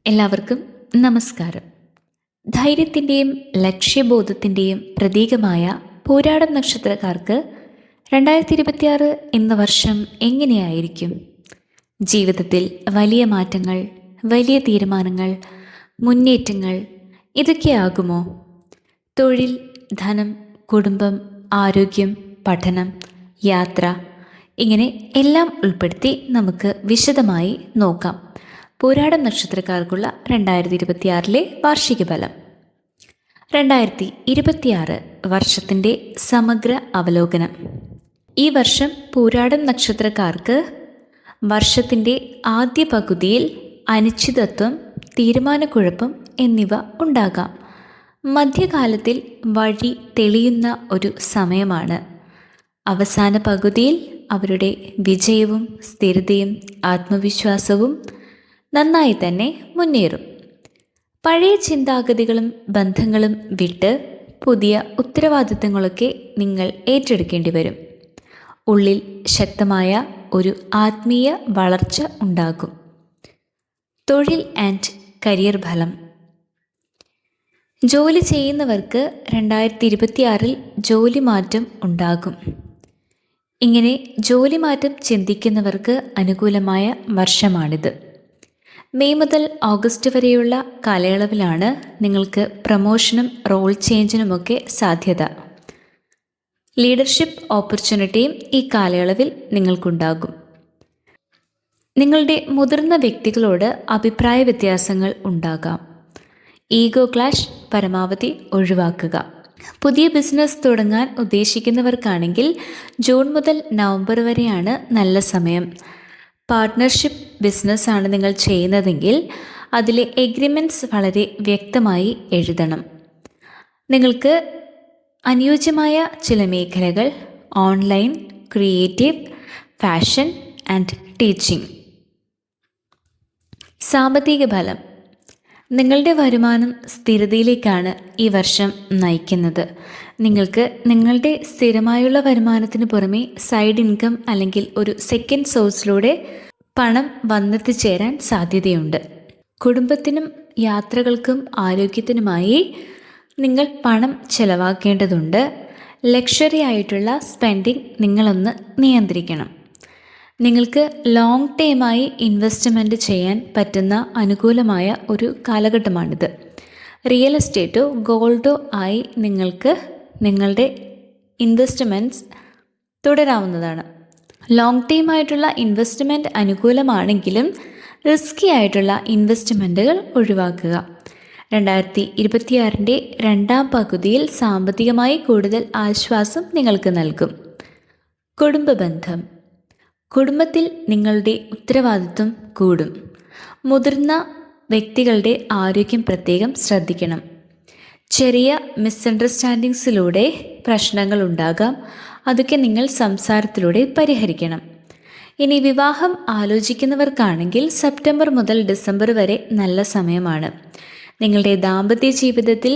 എല്ലാവർക്കും നമസ്കാരം. ധൈര്യത്തിൻ്റെയും ലക്ഷ്യബോധത്തിൻ്റെയും പ്രതീകമായ പൂരാടം നക്ഷത്രക്കാർക്ക് 2026 എന്ന വർഷം എങ്ങനെയായിരിക്കും? ജീവിതത്തിൽ വലിയ മാറ്റങ്ങൾ, വലിയ തീരുമാനങ്ങൾ, മുന്നേറ്റങ്ങൾ ഇതൊക്കെയാകുമോ? തൊഴിൽ, ധനം, കുടുംബം, ആരോഗ്യം, പഠനം, യാത്ര ഇങ്ങനെ എല്ലാം ഉൾപ്പെടുത്തി നമുക്ക് വിശദമായി നോക്കാം. പൂരാടം നക്ഷത്രക്കാർക്കുള്ള 2026 വാർഷിക ഫലം. 2026 വർഷത്തിൻ്റെ സമഗ്ര അവലോകനം. ഈ വർഷം പൂരാടം നക്ഷത്രക്കാർക്ക് വർഷത്തിൻ്റെ ആദ്യ പകുതിയിൽ അനിശ്ചിതത്വം, തീരുമാനക്കുഴപ്പം എന്നിവ ഉണ്ടാകാം. മധ്യകാലത്തിൽ വഴി തെളിയുന്ന ഒരു സമയമാണ്. അവസാന പകുതിയിൽ അവരുടെ വിജയവും സ്ഥിരതയും ആത്മവിശ്വാസവും നന്നായി തന്നെ മുന്നേറും. പഴയ ചിന്താഗതികളും ബന്ധങ്ങളും വിട്ട് പുതിയ ഉത്തരവാദിത്തങ്ങളൊക്കെ നിങ്ങൾ ഏറ്റെടുക്കേണ്ടി വരും. ഉള്ളിൽ ശക്തമായ ഒരു ആത്മീയ വളർച്ച ഉണ്ടാകും. തൊഴിൽ ആൻഡ് കരിയർ ഫലം. ജോലി ചെയ്യുന്നവർക്ക് 2026 ജോലി മാറ്റം ഉണ്ടാകും. ഇങ്ങനെ ജോലി മാറ്റം ചിന്തിക്കുന്നവർക്ക് അനുകൂലമായ വർഷമാണിത്. മെയ് മുതൽ ഓഗസ്റ്റ് വരെയുള്ള കാലയളവിലാണ് നിങ്ങൾക്ക് പ്രമോഷനും റോൾ ചേഞ്ചിനുമൊക്കെ സാധ്യത. ലീഡർഷിപ്പ് ഓപ്പർച്യൂണിറ്റിയും ഈ കാലയളവിൽ നിങ്ങൾക്കുണ്ടാകും. നിങ്ങളുടെ മുതിർന്ന വ്യക്തികളോട് അഭിപ്രായ വ്യത്യാസങ്ങൾ ഉണ്ടാകാം. ഈഗോ ക്ലാഷ് പരമാവധി ഒഴിവാക്കുക. പുതിയ ബിസിനസ് തുടങ്ങാൻ ഉദ്ദേശിക്കുന്നവർക്കാണെങ്കിൽ ജൂൺ മുതൽ നവംബർ വരെയാണ് നല്ല സമയം. പാർട്ട്ണർഷിപ്പ് ബിസിനസ്സാണ് നിങ്ങൾ ചെയ്യുന്നതെങ്കിൽ അതിലെ എഗ്രിമെൻറ്റ്സ് വളരെ വ്യക്തമായി എഴുതണം. നിങ്ങൾക്ക് അനുയോജ്യമായ ചില മേഖലകൾ online, creative, fashion and teaching. സാമ്പത്തിക ഫലം. നിങ്ങളുടെ വരുമാനം സ്ഥിരതയിലേക്കാണ് ഈ വർഷം നയിക്കുന്നത്. നിങ്ങൾക്ക് നിങ്ങളുടെ സ്ഥിരമായുള്ള വരുമാനത്തിന് പുറമെ സൈഡ് ഇൻകം അല്ലെങ്കിൽ ഒരു സെക്കൻഡ് സോഴ്സിലൂടെ പണം വന്നെത്തിച്ചേരാൻ സാധ്യതയുണ്ട്. കുടുംബത്തിനും യാത്രകൾക്കും ആരോഗ്യത്തിനുമായി നിങ്ങൾ പണം ചെലവാക്കേണ്ടതുണ്ട്. ലക്ഷറി ആയിട്ടുള്ള സ്പെൻഡിങ് നിങ്ങളൊന്ന് നിയന്ത്രിക്കണം. നിങ്ങൾക്ക് ലോങ് ടൈമായി ഇൻവെസ്റ്റ്മെൻറ്റ് ചെയ്യാൻ പറ്റുന്ന അനുകൂലമായ ഒരു കാലഘട്ടമാണിത്. റിയൽ എസ്റ്റേറ്റോ ഗോൾഡോ ആയി നിങ്ങൾക്ക് നിങ്ങളുടെ ഇൻവെസ്റ്റ്മെൻറ്റ്സ് തുടരാവുന്നതാണ്. ലോങ് ടൈമായിട്ടുള്ള ഇൻവെസ്റ്റ്മെൻറ്റ് അനുകൂലമാണെങ്കിലും റിസ്കി ആയിട്ടുള്ള ഇൻവെസ്റ്റ്മെൻറ്റുകൾ ഒഴിവാക്കുക. 2026 രണ്ടാം പകുതിയിൽ സാമ്പത്തികമായി കൂടുതൽ ആശ്വാസം നിങ്ങൾക്ക് നൽകും. കുടുംബ ബന്ധം. കുടുംബത്തിൽ നിങ്ങളുടെ ഉത്തരവാദിത്വം കൂടും. മുതിർന്ന വ്യക്തികളുടെ ആരോഗ്യം പ്രത്യേകം ശ്രദ്ധിക്കണം. ചെറിയ മിസ്അണ്ടർസ്റ്റാൻഡിങ്സിലൂടെ പ്രശ്നങ്ങൾ ഉണ്ടാകാം. അതൊക്കെ നിങ്ങൾ സംസാരത്തിലൂടെ പരിഹരിക്കണം. ഇനി വിവാഹം ആലോചിക്കുന്നവർക്കാണെങ്കിൽ സെപ്റ്റംബർ മുതൽ ഡിസംബർ വരെ നല്ല സമയമാണ്. നിങ്ങളുടെ ദാമ്പത്യ ജീവിതത്തിൽ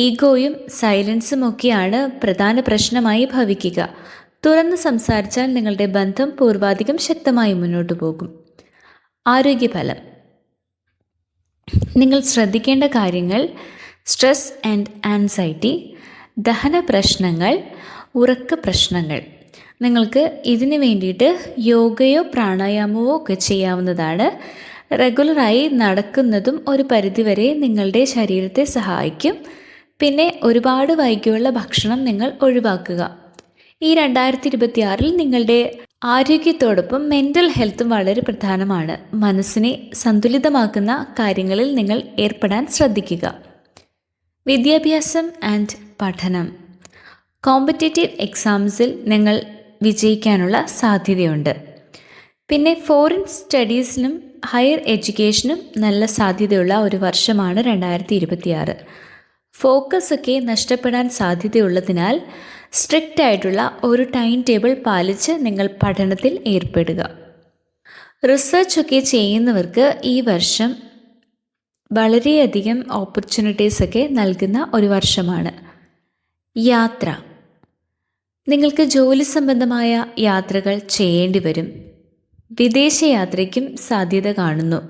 ഈഗോയും സൈലൻസും ഒക്കെയാണ് പ്രധാന പ്രശ്നമായി ഭവിക്കുക. തുറന്ന് സംസാരിച്ചാൽ നിങ്ങളുടെ ബന്ധം പൂർവാധികം ശക്തമായി മുന്നോട്ട് പോകും. ആരോഗ്യഫലം. നിങ്ങൾ ശ്രദ്ധിക്കേണ്ട കാര്യങ്ങൾ: സ്ട്രെസ് ആൻഡ് ആൻസൈറ്റി, ദഹന പ്രശ്നങ്ങൾ, ഉറക്ക പ്രശ്നങ്ങൾ. നിങ്ങൾക്ക് ഇതിന് വേണ്ടിയിട്ട് യോഗയോ പ്രാണായാമമോ ഒക്കെ ചെയ്യാവുന്നതാണ്. റെഗുലറായി നടക്കുന്നതും ഒരു പരിധിവരെ നിങ്ങളുടെ ശരീരത്തെ സഹായിക്കും. പിന്നെ ഒരുപാട് വൈകിയുള്ള ഭക്ഷണം നിങ്ങൾ ഒഴിവാക്കുക. ഈ 2026 നിങ്ങളുടെ ആരോഗ്യത്തോടൊപ്പം മെൻ്റൽ ഹെൽത്തും വളരെ പ്രധാനമാണ്. മനസ്സിനെ സന്തുലിതമാക്കുന്ന കാര്യങ്ങളിൽ നിങ്ങൾ ഏർപ്പെടാൻ ശ്രദ്ധിക്കുക. വിദ്യാഭ്യാസം ആൻഡ് പഠനം. കോമ്പറ്റേറ്റീവ് എക്സാംസിൽ നിങ്ങൾ വിജയിക്കാനുള്ള സാധ്യതയുണ്ട്. പിന്നെ ഫോറിൻ സ്റ്റഡീസിനും ഹയർ എഡ്യൂക്കേഷനും നല്ല സാധ്യതയുള്ള ഒരു വർഷമാണ് 2026. ഫോക്കസൊക്കെ നഷ്ടപ്പെടാൻ സാധ്യതയുള്ളതിനാൽ സ്ട്രിക്റ്റ് ആയിട്ടുള്ള ഒരു ടൈം ടേബിൾ പാലിച്ച് നിങ്ങൾ പഠനത്തിൽ ഏർപ്പെടുക. റിസർച്ചൊക്കെ ചെയ്യുന്നവർക്ക് ഈ വർഷം വളരെയധികം ഓപ്പർച്യൂണിറ്റീസൊക്കെ നൽകുന്ന ഒരു വർഷമാണ്. യാത്ര. നിങ്ങൾക്ക് ജോലി സംബന്ധമായ യാത്രകൾ ചെയ്യേണ്ടി വരും. വിദേശയാത്രയ്ക്കും സാധ്യത കാണുന്നു.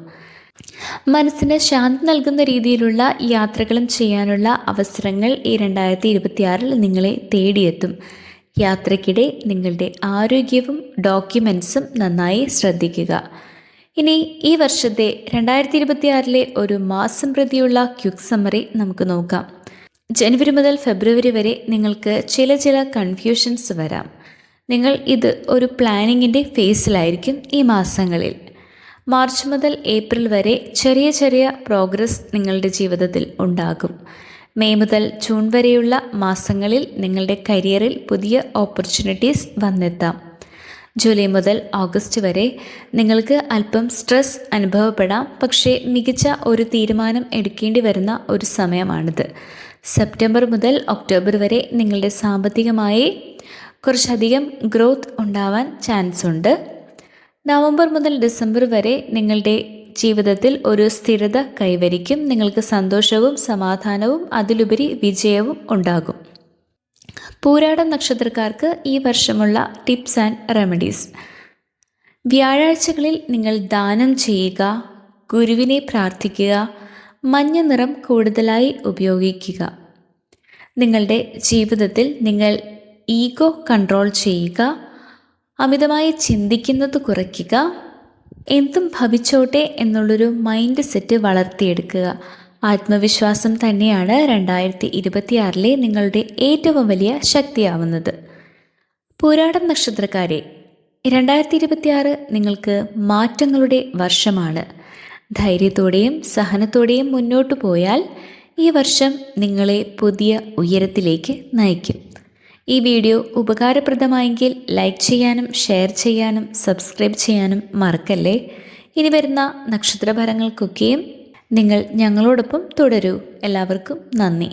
മനസ്സിന് ശാന്തി നൽകുന്ന രീതിയിലുള്ള യാത്രകളും ചെയ്യാനുള്ള അവസരങ്ങൾ ഈ 2026 നിങ്ങളെ തേടിയെത്തും. യാത്രയ്ക്കിടെ നിങ്ങളുടെ ആരോഗ്യവും ഡോക്യുമെൻസും നന്നായി ശ്രദ്ധിക്കുക. ഇനി ഈ വർഷത്തെ 2026 ഒരു മാസം പ്രതിയുള്ള ക്വിക്ക് സമ്മറി നമുക്ക് നോക്കാം. ജനുവരി മുതൽ ഫെബ്രുവരി വരെ നിങ്ങൾക്ക് ചില കൺഫ്യൂഷൻസ് വരാം. നിങ്ങൾ ഇത് ഒരു പ്ലാനിങ്ങിൻ്റെ ഫേസിലായിരിക്കും ഈ മാസങ്ങളിൽ. മാർച്ച് മുതൽ ഏപ്രിൽ വരെ ചെറിയ പ്രോഗ്രസ് നിങ്ങളുടെ ജീവിതത്തിൽ ഉണ്ടാകും. മെയ് മുതൽ ജൂൺ വരെയുള്ള മാസങ്ങളിൽ നിങ്ങളുടെ കരിയറിൽ പുതിയ ഓപ്പർച്യൂണിറ്റീസ് വന്നെത്താം. ജൂലൈ മുതൽ ഓഗസ്റ്റ് വരെ നിങ്ങൾക്ക് അല്പം സ്ട്രെസ് അനുഭവപ്പെടാം, പക്ഷേ മികച്ച ഒരു തീരുമാനം എടുക്കേണ്ടി വരുന്ന ഒരു സമയമാണിത്. സെപ്റ്റംബർ മുതൽ ഒക്ടോബർ വരെ നിങ്ങളുടെ സാമ്പത്തികമായി കുറച്ചധികം ഗ്രോത്ത് ഉണ്ടാവാൻ ചാൻസ് ഉണ്ട്. നവംബർ മുതൽ ഡിസംബർ വരെ നിങ്ങളുടെ ജീവിതത്തിൽ ഒരു സ്ഥിരത കൈവരിക്കും. നിങ്ങൾക്ക് സന്തോഷവും സമാധാനവും അതിലുപരി വിജയവും ഉണ്ടാകും. പൂരാടം നക്ഷത്രക്കാർക്ക് ഈ വർഷമുള്ള ടിപ്സ് ആൻഡ് റെമഡീസ്: വ്യാഴാഴ്ചകളിൽ നിങ്ങൾ ദാനം ചെയ്യുക, ഗുരുവിനെ പ്രാർത്ഥിക്കുക, മഞ്ഞ നിറം കൂടുതലായി ഉപയോഗിക്കുക. നിങ്ങളുടെ ജീവിതത്തിൽ നിങ്ങൾ ഈഗോ കൺട്രോൾ ചെയ്യുക, അമിതമായി ചിന്തിക്കുന്നത് കുറയ്ക്കുക, എന്തും ഭവിച്ചോട്ടെ എന്നുള്ളൊരു മൈൻഡ് സെറ്റ് വളർത്തിയെടുക്കുക. ആത്മവിശ്വാസം തന്നെയാണ് 2026 നിങ്ങളുടെ ഏറ്റവും വലിയ ശക്തിയാവുന്നത്. പൂരാടം നക്ഷത്രക്കാരെ, 2026 നിങ്ങൾക്ക് മാറ്റങ്ങളുടെ വർഷമാണ്. ധൈര്യത്തോടെയും സഹനത്തോടെയും മുന്നോട്ടു പോയാൽ ഈ വർഷം നിങ്ങളെ പുതിയ ഉയരത്തിലേക്ക് നയിക്കും. ഈ വീഡിയോ ഉപകാരപ്രദമായെങ്കിൽ ലൈക്ക് ചെയ്യാനും ഷെയർ ചെയ്യാനും സബ്സ്ക്രൈബ് ചെയ്യാനും മറക്കല്ലേ. ഇനി വരുന്ന നക്ഷത്രഫലങ്ങൾക്കൊക്കെയും നിങ്ങൾ ഞങ്ങളോടൊപ്പം തുടരൂ. എല്ലാവർക്കും നന്ദി.